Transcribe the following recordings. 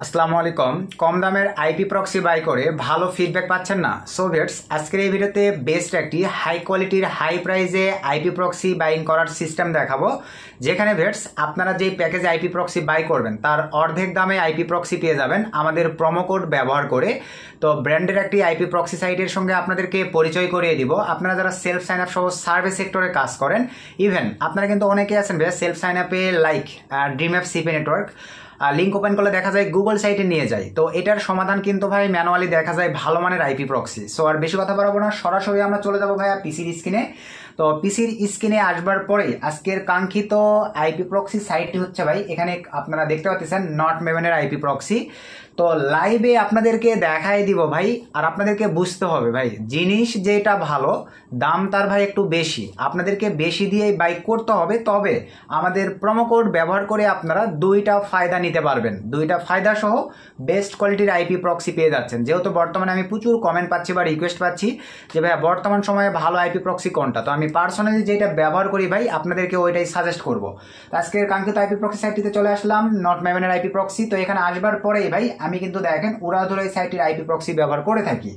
আসসালামু আলাইকুম। কম দামের আইপি প্রক্সি বাই করে ভালো ফিডব্যাক পাচ্ছেন না? সো ভিউয়ার্স, আজকের এই ভিডিওতে বেস্ট একটি হাই কোয়ালিটির হাই প্রাইসে আইপি প্রক্সি বাইং করার সিস্টেম দেখাবো, যেখানে ভিউয়ার্স আপনারা যেই প্যাকেজে আইপি প্রক্সি বাই করবেন তার অর্ধেক দামে আইপি প্রক্সি পেয়ে যাবেন আমাদের প্রোমো কোড ব্যবহার করে। তো ব্র্যান্ডের একটি আইপি প্রক্সি সাইটের সঙ্গে আপনাদেরকে পরিচয় করিয়ে দিব। আপনারা যারা সেলফ সাইন আপ সহ সার্ভিস সেক্টরে কাজ করেন, ইভেন আপনারা কিন্তু অনেকে আছেন ভাইয়া সেলফ সাইন আপে like dream app CP network link open করলে দেখা যায় গুগল সাইটে নিয়ে যায়। তো এটার সমাধান কিন্তু ভাই ম্যানুয়ালি দেখা যায় ভালো মানের আইপি প্রক্সি। সো আর বেশি কথা বাড়াবো না, সরাসরি আমরা চলে যাবো ভাইয়া পিসির স্ক্রিনে। তো পিসির স্ক্রিনে আসবার পরে আজকের কাঙ্ক্ষিত আইপি প্রক্সি সাইটটি হচ্ছে ভাই, এখানে আপনারা দেখতে পাচ্ছেন নট মেভেনের আইপি প্রক্সি। তো লাইভে আপনাদেরকে দেখাই দিব ভাই, আর আপনাদেরকে বুঝতে হবে ভাই জিনিস যেটা ভালো দাম তার ভাই একটু বেশি, আপনাদেরকে বেশি দিয়েই বাইক করতে হবে। তবে আমাদের প্রোমো কোড ব্যবহার করে আপনারা দুইটা ফায়দা নিতে পারবেন, দুইটা ফায়দা সহ বেস্ট কোয়ালিটির আইপি প্রক্সি পেয়ে যাচ্ছেন। যেহেতু বর্তমানে আমি প্রচুর কমেন্ট পাচ্ছি বা রিকোয়েস্ট পাচ্ছি যে ভাই বর্তমান সময়ে ভালো আইপি প্রক্সি কোনটা, তো আমি পার্সোনালি যেটা ব্যবহার করি ভাই আপনাদেরকে ওইটাই সাজেস্ট করবো। তো আজকের কাঙ্ক্ষিত আইপি প্রক্সি সাইটটিতে চলে আসলাম, নট মেভেনের আইপি প্রক্সি। তো এখানে আসবার পরেই ভাই আমি কিন্তু দেখেন উড়াধুরা এই সাইটের আইপি প্রক্সি ব্যবহার করে থাকি।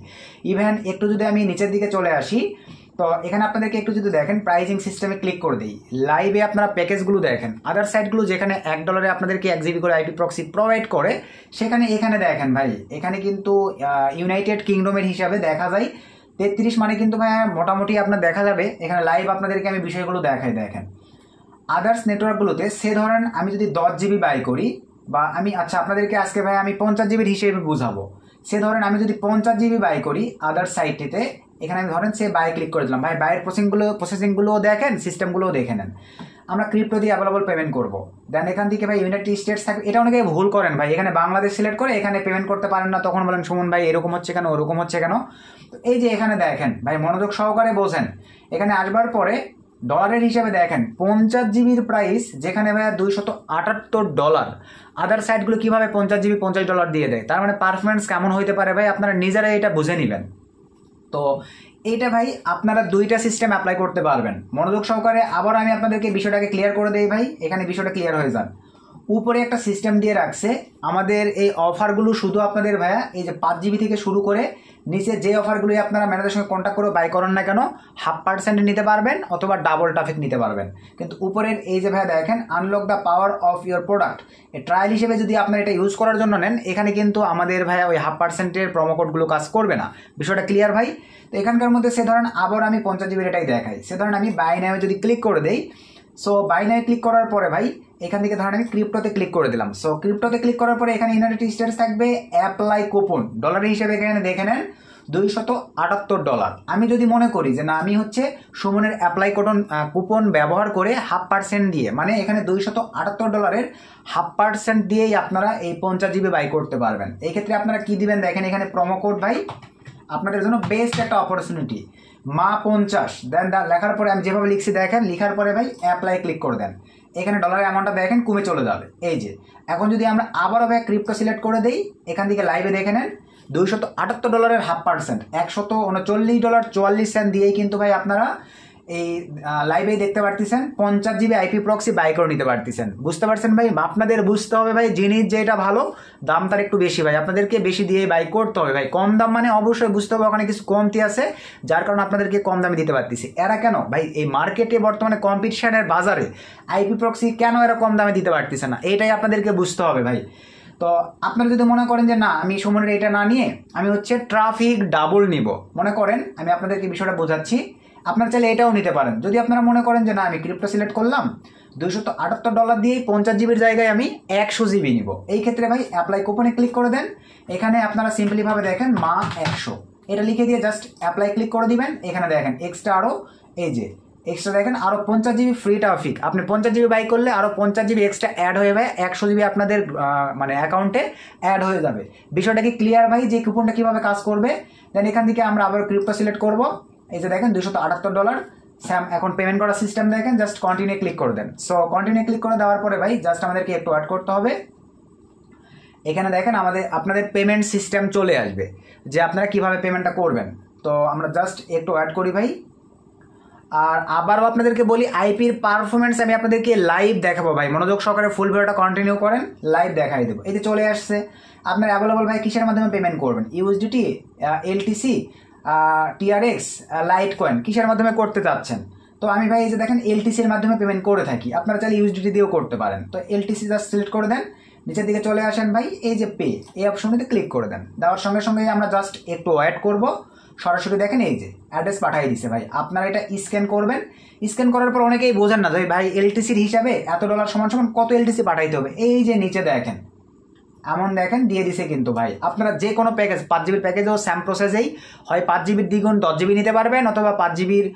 ইভেন একটু যদি আমি নিচের দিকে চলে আসি, তো এখানে আপনাদেরকে একটু যদি দেখেন প্রাইজিং সিস্টেমে ক্লিক করে দিই, লাইভে আপনারা প্যাকেজগুলো দেখেন আদার সাইটগুলো যেখানে $1 আপনাদেরকে 1 GB করে আইপি প্রক্সি প্রোভাইড করে, সেখানে এখানে দেখেন ভাই এখানে কিন্তু ইউনাইটেড কিংডমের হিসাবে দেখা যায় 33, মানে কিন্তু ভাই মোটামুটি আপনার দেখা যাবে এখানে লাইভ আপনাদেরকে আমি বিষয়গুলো দেখাই। দেখেন আদার্স নেটওয়ার্কগুলোতে সে ধরেন আমি যদি 10 GB বাই করি, বা আমি আচ্ছা আপনাদেরকে আজকে ভাই আমি 50 GB হিসেবে বুঝাবো। সে ধরেন আমি যদি 50 GB বাই করি আদার্স সাইটটিতে, এখানে আমি ধরেন সে বাই ক্লিক করে দিলাম। ভাই বাইয়ের প্রসেসিংগুলোও দেখেন, সিস্টেমগুলোও দেখে নেন। আমরা ক্রিপ্টো দিয়ে অ্যাভেলেবল পেমেন্ট করবো। দেন এখান থেকে ভাই ইউনাইটেড স্টেটস থাকবে, এটা অনেকে ভুল করেন ভাই, এখানে বাংলাদেশ সিলেক্ট করে এখানে পেমেন্ট করতে পারেন না, তখন বলেন সুমন ভাই এরকম হচ্ছে কেন ওরকম হচ্ছে কেন। তো এই যে এখানে দেখেন ভাই মনোযোগ সহকারে বোঝেন, এখানে আসবার পরে ডলারের হিসাবে দেখেন 50 GB প্রাইস, যেখানে ভাইয়া $278। আদার সাইটগুলো কিভাবে 50 GB $50 দিয়ে দেয়, তার মানে পারফরমেন্স কেমন হইতে পারে ভাই আপনারা নিজেরাই এটা বুঝে নেবেন। তো এইটা ভাই আপনারা দুইটা সিস্টেম অ্যাপ্লাই করতে পারবেন মনোযোগ সহকারে। আবার আমি আপনাদেরকে বিষয়টাকে ক্লিয়ার করে দেই ভাই, এখানে বিষয়টা ক্লিয়ার হয়ে যান। উপরে একটা সিস্টেম দিয়ে রাখছে আমাদের এই অফারগুলো শুধু আপনাদের ভাইয়া এই যে 5 GB থেকে শুরু করে নিচে যে অফারগুলো আপনারা ম্যানেজারের সঙ্গে কন্ট্যাক্ট করে বাই করেন না কেন 0.5% নিতে পারবেন অথবা ডাবল ট্রাফিক নিতে পারবেন। কিন্তু উপরের এই যে ভাইয়া দেখেন unlock the power of your product, এই ট্রায়াল হিসেবে যদি আপনারা এটা ইউজ করার জন্য নেন, এখানে কিন্তু আমাদের ভাইয়া ওই 0.5%-এর প্রোমো কোডগুলো কাজ করবে না। বিষয়টা ক্লিয়ার ভাই? তো এখানকার মধ্যে সে ধরেন আবার আমি 50 GB এটাই দেখাই, সে ধরেন আমি বাই নামে যদি ক্লিক করে দেই, সো বাই নামে ক্লিক করার পরে ভাই এখান থেকে ধরেন আমি ক্রিপ্টোতে ক্লিক করে দিলাম। সো ক্রিপ্টোতে ক্লিক করার পরে এখানে ইউনাইটেড স্টেটস থাকবে, অ্যাপ্লাই কুপন ডলারের হিসেবে এখানে দেখে নেন $278। আমি যদি মনে করি যে না আমি হচ্ছে সুমনের অ্যাপ্লাই কুপন ব্যবহার করে 0.5% দিয়ে, মানে এখানে $278 0.5% দিয়েই আপনারা এই 50 GB বাই করতে পারবেন। এই ক্ষেত্রে আপনারা কি দিবেন দেখেন, এখানে প্রোমো কোড ভাই আপনাদের জন্য বেস্ট একটা অপরচুনিটি মা 50, দেন লেখার পরে আমি যেভাবে লিখছি দেখেন, লিখার পরে ভাই অ্যাপ্লাই ক্লিক করে দেন, এখানে ডলারের অ্যামাউন্টটা দেখেন কমে চলে যাবে। এই যে এখন যদি আমরা আবারও ভাই ক্রিপ্টো সিলেক্ট করে দিই, এখান থেকে লাইভে দেখে নেন $278 0.5%, $139.44 দিয়েই কিন্তু ভাই আপনারা এই লাইভে দেখতে পারতেছেন 50 GB আইপি প্রক্সি বাই করে নিতে পারতেছেন। বুঝতে পারছেন ভাই? আপনাদের বুঝতে হবে ভাই জিনিস যেটা ভালো দাম তার একটু বেশি ভাই, আপনাদেরকে বেশি দিয়ে বাই করতে হবে ভাই। কম দাম মানে অবশ্যই বুঝতে হবে ওখানে কিছু কমতি আছে, যার কারণে আপনাদেরকে কম দামে দিতে পারতেছি। এরা কেন ভাই এই মার্কেটে বর্তমানে কম্পিটিশনের বাজারে আইপি প্রক্সি কেন এরা কম দামে দিতে পারতেছে না, এটাই আপনাদেরকে বুঝতে হবে ভাই। তো আপনারা যদি মনে করেন যে না আমি সুমনের এটা না নিয়ে আমি হচ্ছে ট্রাফিক ডাবল নিব, মনে করেন আমি আপনাদেরকে বিষয়টা বোঝাচ্ছি, আপনারা চাইলে এটাও নিতে পারেন। যদি আপনারা মনে করেন যে না আমি ক্রিপ্টো সিলেক্ট করলাম $278 দিয়েই 50 GBর জায়গায় আমি 100 GB নিব, এই ক্ষেত্রে ভাই অ্যাপ্লাই কুপনে ক্লিক করে দেন। এখানে আপনারা সিম্পলিভাবে দেখেন মা 100 এটা লিখে দিয়ে জাস্ট অ্যাপ্লাই ক্লিক করে দিবেন। এখানে দেখেন এক্সট্রা আরও এই যে এক্সট্রা দেখেন আরও 50 GB ফ্রি ট্রাফিক, আপনি 50 GB বাই করলে আরও 50 GB এক্সট্রা অ্যাড হয়ে ভাই 100 GB আপনাদের মানে অ্যাকাউন্টে অ্যাড হয়ে যাবে। বিষয়টা কি ক্লিয়ার ভাই যে কুপনটা কীভাবে কাজ করবে? দেন এখান থেকে আমরা আবার ক্রিপ্টো সিলেক্ট করব, এই যে দেখেন $278 স্যাম এখন পেমেন্ট করার সিস্টেম দেখেন, জাস্ট কন্টিনিউ ক্লিক করে দেন। সো কন্টিনিউ ক্লিক করে দেওয়ার পরে ভাই জাস্ট আমাদেরকে একটু অ্যাড করতে হবে। এখানে দেখেন আপনাদের পেমেন্ট সিস্টেম চলে আসবে যে আপনারা কিভাবে পেমেন্টটা করবেন। তো আমরা জাস্ট একটু অ্যাড করি ভাই, আর আবারও আপনাদেরকে বলি আইপির পারফরমেন্স আমি আপনাদেরকে লাইভ দেখাবো ভাই, মনোযোগ সহকারে ফুল ভিডিওটা কন্টিনিউ করেন, লাইভ দেখাই দেবো। এই যে চলে আসছে আপনার অ্যাভেলেবল ভাই, কিসের মাধ্যমে পেমেন্ট করবেন? USDT, LTC, TRX, light coin, কিসের মাধ্যমে করতে চাচ্ছেন? তো আমি ভাই এই যে দেখেন এলটিসির মাধ্যমে পেমেন্ট করে থাকি, আপনারা চাইলে ইউএসডিটি দিয়েও করতে পারেন। তো এলটিসি জাস্ট সিলেক্ট করে দেন, নিচের দিকে চলে আসেন ভাই, এই যে পে এই অপশনটিতে ক্লিক করে দেন। দেওয়ার সঙ্গে সঙ্গে আমরা জাস্ট একটু ওয়েট করব, সরাসরি দেখেন এই যে অ্যাড্রেস পাঠিয়ে দিছে ভাই। আপনারা এটা স্ক্যান করবেন, স্ক্যান করার পর অনেকেই বোঝেন না ভাই এলটিসির হিসাবে এত ডলার সমান সমান কত এলটিসি পাঠাইতে হবে। এই যে নিচে দেখেন এমন দেখেন দিয়ে দিছে কিন্তু ভাই। আপনারা যে কোনো প্যাকেজ 5 জিবির প্যাকেজও স্যাম প্রসেসেই হয় 5 জিবির দ্বিগুণ 10 জিবি নিতে পারবেন, অথবা 5 জিবির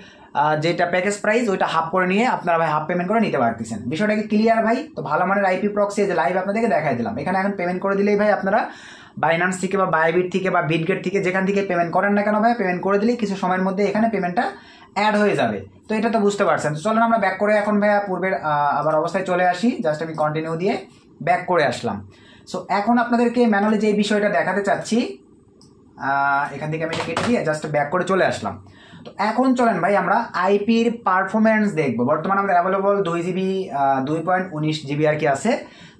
যেটা প্যাকেজ প্রাইস ওইটা হাফ করে নিয়ে আপনারা ভাই হাফ পেমেন্ট করে নিতে পারতেছেন। বিষয়টা কি ক্লিয়ার ভাই? তো ভালো মানের আইপি প্রক্সি যে লাইভ আপনাদেরকে দেখাই দিলাম। এখানে এখন পেমেন্ট করে দিলেই ভাই আপনারা বাইনান্স থেকে বা বাইবিট থেকে বা বিটগেট থেকে যেখান থেকে পেমেন্ট করেন না কেন ভাই, পেমেন্ট করে দিলেই কিছু সময়ের মধ্যে এখানে পেমেন্টটা অ্যাড হয়ে যাবে। তো এটা তো বুঝতে পারছেন। তো চলেন আমরা ব্যাক করে এখন ভাইয়া পূর্বের আবার অবস্থায় চলে আসি। জাস্ট আমি কন্টিনিউ দিয়ে ব্যাক করে আসলাম। সো এখন আপনাদেরকে ম্যানুয়ালি যে বিষয়টা দেখাতে চাচ্ছি, এখান থেকে আমি এটা কেটে দিয়ে জাস্ট ব্যাক করে চলে আসলাম। তো এখন চলেন ভাই আমরা আইপির পারফরমেন্স দেখবো। বর্তমানে আমরা অ্যাভেলেবল 2 জিবি 2.19 জিবি আর কি আছে।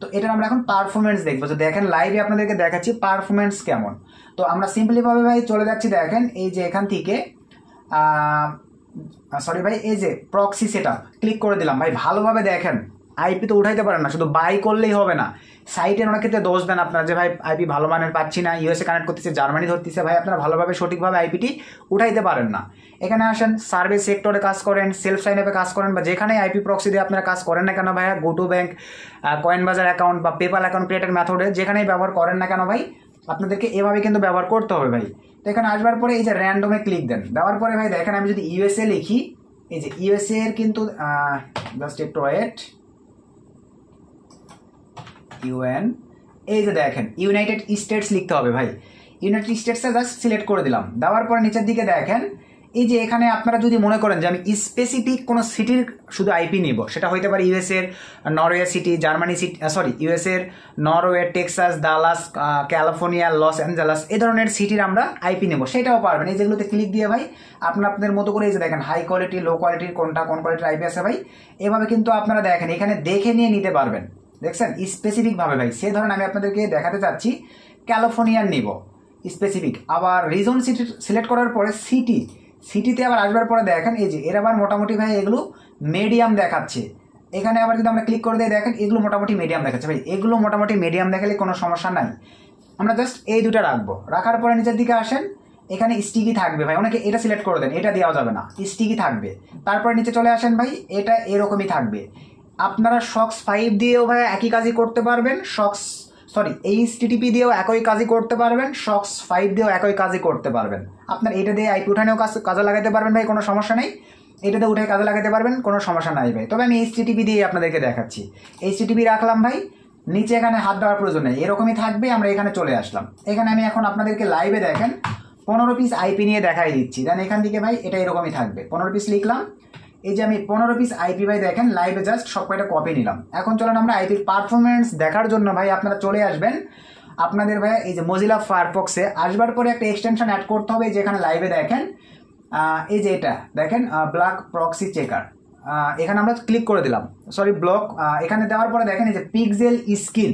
তো এটার আমরা এখন পারফরমেন্স দেখবো। তো দেখেন লাইভে আপনাদেরকে দেখাচ্ছি পারফরমেন্স কেমন। তো আমরা সিম্পলিভাবে ভাই চলে যাচ্ছি, দেখেন এই যে এখান থেকে সরি ভাই এই যে প্রক্সি সেটআপ ক্লিক করে দিলাম ভাই। ভালোভাবে দেখেন আইপি তো উঠাইতে পারেন না, শুধু বাই করলেই হবে না। সাইটের অনেক ক্ষেত্রে দোষ দেন আপনারা যে ভাই আইপি ভালো মানের পাচ্ছি না, ইউএসএ কানেক্ট করতেছে, জার্মানি ধরতেছে, ভাই আপনারা ভালোভাবে সঠিকভাবে আইপিটি উঠাইতে পারেন না। এখানে আসেন সার্ভিস সেক্টরে কাজ করেন, সেলফ সাইন আপে কাজ করেন, বা যেখানে আইপি প্রক্সি দিয়ে আপনারা কাজ করেন না কেন ভাইয়া, গো টু ব্যাংক, কয়েন বাজার অ্যাকাউন্ট বা পেপাল অ্যাকাউন্ট ক্রিয়েটের মেথডে যেখানেই ব্যবহার করেন না কেন ভাই, আপনাদেরকে এভাবে কিন্তু ব্যবহার করতে হবে ভাই। তো এখানে আসবার পরে এই যে র্যান্ডমে ক্লিক দেন, দেওয়ার পরে ভাই দেখেন আমি যদি ইউএসএ লিখি, এই যে ইউএসএ এর কিন্তু জাস্ট একটু ওয়েট, ইউএন, এই যে দেখেন ইউনাইটেড স্টেটস লিখতে হবে ভাই। ইউনাইটেড স্টেটসে জাস্ট সিলেক্ট করে দিলাম। দেওয়ার পরে নিচের দিকে দেখেন এই যে এখানে আপনারা যদি মনে করেন যে আমি স্পেসিফিক কোনো সিটির শুধু আইপি নিব, সেটা হইতে পারে ইউএসএর Norway city, Germany city, sorry ইউএসএর Norway, Texas, Dallas, California, Los Angeles, এই ধরনের সিটির আমরা আইপি নেব, সেটাও পারবেন। এই যেগুলোতে ক্লিক দিয়ে ভাই আপনাদের মতো করে এই যে দেখেন হাই কোয়ালিটি, লো কোয়ালিটির কোন কোয়ালিটির আইপি আছে ভাই, এভাবে কিন্তু আপনারা দেখেন এখানে দেখে নিয়ে নিতে পারবেন। দেখছেন স্পেসিফিকভাবে ভাই। সেই ধরনের আমি আপনাদেরকে দেখাতে চাচ্ছি ক্যালিফোর্নিয়ার নিব স্পেসিফিক। আবার রিজন সিটি সিলেক্ট করার পরে সিটিতে আবার আসবার পরে দেখেন এই যে এর আবার মোটামুটি ভাই এগুলো মিডিয়াম দেখাচ্ছে। এখানে আবার যদি আমরা ক্লিক করে দিয়ে দেখেন এগুলো মোটামুটি মিডিয়াম দেখাচ্ছে ভাই। এগুলো মোটামুটি মিডিয়াম দেখালে কোনো সমস্যা নাই, আমরা জাস্ট এই দুটো রাখবো। রাখার পরে নিচের দিকে আসেন, এখানে স্টিকি থাকবে ভাই, অনেকে এটা সিলেক্ট করে দেন, এটা দেওয়া যাবে না, স্টিকি থাকবে। তারপরে নিচে চলে আসেন ভাই, এটা এরকমই থাকবে। আপনারা শক্স 5 দিয়েও ভাই একই কাজই করতে পারবেন, HTTP দিয়েও একই কাজই করতে পারবেন, শক্স 5 দিয়েও একই কাজই করতে পারবেন। আপনার এটা দিয়ে আইপি উঠানেও কাজে লাগাতে পারবেন ভাই, কোনো সমস্যা নেই। এটাতে উঠে কাজে লাগাতে পারবেন, কোনো সমস্যা নাই ভাই। তবে আমি HTTP দিয়ে আপনাদেরকে দেখাচ্ছি। HTTP রাখলাম ভাই, নিচে এখানে হাত দেওয়ার প্রয়োজন নেই, এরকমই থাকবে। আমরা এখানে চলে আসলাম। এখানে আমি এখন আপনাদেরকে লাইভে দেখেন 15 পিস আইপি নিয়ে দেখাই দিচ্ছি। দেন এখান থেকে ভাই এটা এরকমই থাকবে, 15 পিস লিখলাম। এই যে আমি 15 পিস আইপি ভাই দেখেন লাইভে জাস্ট সব কয়টা কপি নিলাম। এখন চলেন আমরা আইপির পারফরমেন্স দেখার জন্য ভাই আপনারা চলে আসবেন আপনাদের ভাই এই যে মজিলা ফায়ারফক্সে। আসবার পরে একটা এক্সটেনশন অ্যাড করতে হবে, যেখানে লাইভে দেখেন এই যে এটা দেখেন ব্লক প্রক্সি চেকার, এখানে আমরা ক্লিক করে দিলাম, সরি ব্লক। এখানে দেওয়ার পরে দেখেন এই যে পিক্সেল স্কিন,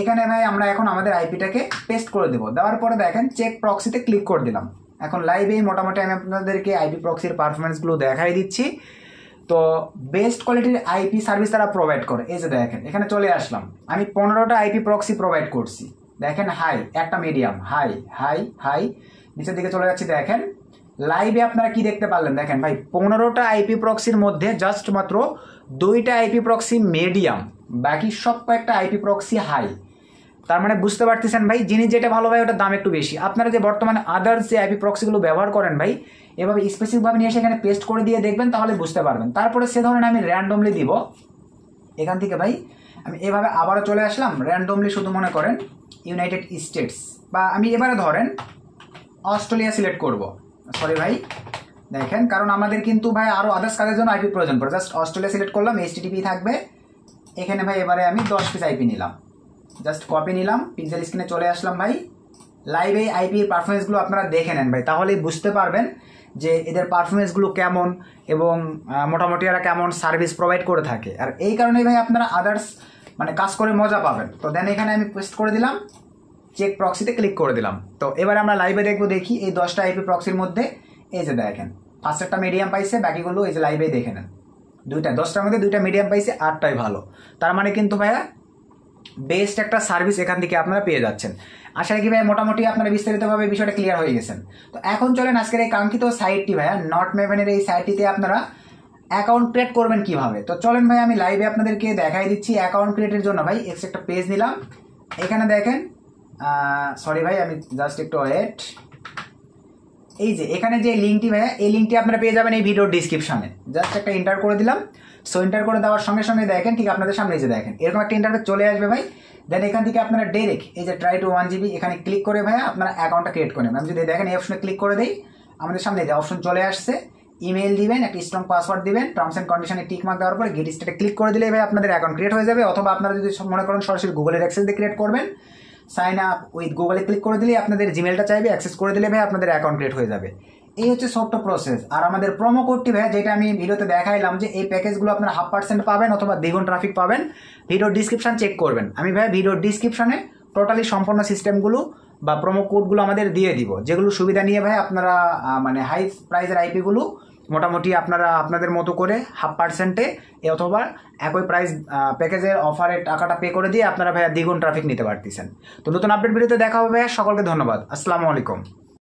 এখানে ভাই আমরা এখন আমাদের আইপিটাকে পেস্ট করে দেবো। দেওয়ার পরে দেখেন চেক প্রক্সিতে ক্লিক করে দিলাম। এখন লাইভেই মোটামুটি আমি আপনাদেরকে আইপি প্রক্সির পারফরমেন্সগুলো দেখাই দিচ্ছি। তো বেস্ট কোয়ালিটির আইপি সার্ভিস তারা প্রোভাইড করে। এই যে দেখেন এখানে চলে আসলাম, আমি 15টা আইপি প্রক্সি প্রোভাইড করছি। দেখেন হাই, একটা মিডিয়াম, হাই হাই হাই, নিচের দিকে চলে যাচ্ছি। দেখেন লাইভে আপনারা কি দেখতে পারলেন, দেখেন ভাই 15টা আইপি প্রক্সির মধ্যে জাস্ট মাত্র 2টা আইপি প্রক্সি মিডিয়াম, বাকি সব কয়েকটা আইপি প্রক্সি হাই। তার মানে বুঝতে পারতেছেন ভাই, জিনিস যেটা ভালো ভাই ওটার দাম একটু বেশি। আপনারা যে বর্তমানে আদার্স যে আইপি প্রক্সিগুলো ব্যবহার করেন ভাই, এভাবে স্পেসিফিকভাবে নিয়ে এসে এখানে পেস্ট করে দিয়ে দেখবেন, তাহলে বুঝতে পারবেন। তারপরে সে ধরনের আমি র্যান্ডমলি দিব। এখান থেকে ভাই আমি এভাবে আবারও চলে আসলাম, র্যান্ডমলি শুধু মনে করেন ইউনাইটেড স্টেটস, বা আমি এবারে ধরেন অস্ট্রেলিয়া সিলেক্ট করব। সরি ভাই দেখেন, কারণ আমাদের কিন্তু ভাই আরও আদার্স কাজের জন্য আইপি প্রয়োজন পড়ে। জাস্ট অস্ট্রেলিয়া সিলেক্ট করলাম, HTTP থাকবে এখানে ভাই। এবারে আমি 10 পিস আইপি নিলাম, জাস্ট কপি নিলাম, পিক্সেল স্ক্রিনে চলে আসলাম ভাই। লাইভ এই আইপির পারফরমেন্সগুলো আপনারা দেখে নেন ভাই, তাহলেই বুঝতে পারবেন যে এদের পারফরমেন্সগুলো কেমন এবং মোটামুটি এরা কেমন সার্ভিস প্রোভাইড করে থাকে। আর এই কারণেই ভাই আপনারা আদার্স মানে কাজ করে মজা পাবেন। তো দেন এখানে আমি পেস্ট করে দিলাম, চেক প্রক্সিতে ক্লিক করে দিলাম। তো এবার আমরা লাইভে দেখবো, দেখি এই 10টা আইপি প্রক্সির মধ্যে এই যে দেখেন ফার্স্টেরটা মিডিয়াম পাইছে, বাকিগুলো এই যে লাইভে দেখে নেন, 10টার মধ্যে 2টা মিডিয়াম পাইছে, 8টাই ভালো। তার মানে কিন্তু ভাইয়া বেস্ট একটা সার্ভিস এখান থেকে আপনারা পেয়ে যাচ্ছেন। আশা রাখি ভাই মোটামুটি আপনারা বিস্তারিতভাবে বিষয়টা ক্লিয়ার হয়ে গেছেন। তো এখন চলেন আজকের এই কাঙ্ক্ষিত সাইটটি ভাইয়া নট মেভেনের এই সাইটটিতে আপনারা অ্যাকাউন্ট ক্রিয়েট করবেন কিভাবে। তো চলেন ভাই আমি লাইভে আপনাদেরকে দেখাই দিচ্ছি। অ্যাকাউন্ট ক্রিয়েটের জন্য ভাই এক্সট্রা একটা পেজ নিলাম, এখানে দেখেন সরি ভাই আমি জাস্ট একটু ওয়েট, এই যে এখানে যে লিঙ্কটি ভাইয়া এই লিঙ্কটি আপনারা পেয়ে যাবেন এই ভিডিওর ডিসক্রিপশনে। জাস্ট একটা এন্টার করে দিলাম। সো এন্টার করে দেওয়ার সঙ্গে সঙ্গে দেখেন ঠিক আপনাদের সামনে যে দেখেন এরকম একটা ইন্টারফেস চলে আসবে ভাই। দেন এখান থেকে আপনারা ডাইরেক্ট এই যে ট্রাই টু 1 GB এখানে ক্লিক করে ভাইয়া আপনারা অ্যাকাউন্টটা ক্রিয়েট করে নেবেন। আমি যদি দেখেন এই অপশনে ক্লিক করে দেই, আমাদের সামনে যে অপশন চলে আসছে, ইমেল দিবেন, একটা স্ট্রং পাসওয়ার্ড দিবেন, টার্মস এন্ড কন্ডিশনে টিক মার্ক দেওয়ার পরে গেট স্টার্টে ক্লিক করে দিলে ভাই আপনাদের অ্যাকাউন্ট ক্রিয়েট হয়ে যাবে। অথবা আপনারা যদি মনে করেন সরাসরি গুগলের অ্যাক্সেস দিয়ে ক্রিয়েট করবেন, সাইন আপ উইথ গুগলে ক্লিক করে দিলে আপনাদের জিমেলটা চাইবে, অ্যাক্সেস করে দিলে ভাই আপনাদের অ্যাকাউন্ট ক্রিয়েট হয়ে যাবে। এই হচ্ছে ছোট্ট প্রসেস। আর আমাদের প্রোমো কোডটি ভাই যেটা আমি ভিডিওতে দেখাইলাম যে এই প্যাকেজগুলো আপনারা 0.5% পাবেন অথবা দ্বিগুণ ট্রাফিক পাবেন, ভিডিওর ডিসক্রিপশন চেক করবেন। আমি ভাই ভিডিওর ডিসক্রিপশনে টোটালি সম্পূর্ণ সিস্টেমগুলো বা প্রোমো কোডগুলো আমাদের দিয়ে দিব, যেগুলো সুবিধা নিয়ে ভাই আপনারা মানে হাই প্রাইজের আইপিগুলো মোটামুটি আপনারা আপনাদের মতো করে 0.5%-এ অথবা একই প্রাইস প্যাকেজের অফারের টাকাটা পে করে দিয়ে আপনারা ভাইয়া দ্বিগুণ ট্রাফিক নিতে পারতেছেন। তো নতুন আপডেট ভিডিওতে দেখা হবে ভাইয়া, সকলকে ধন্যবাদ, আসসালামু আলাইকুম।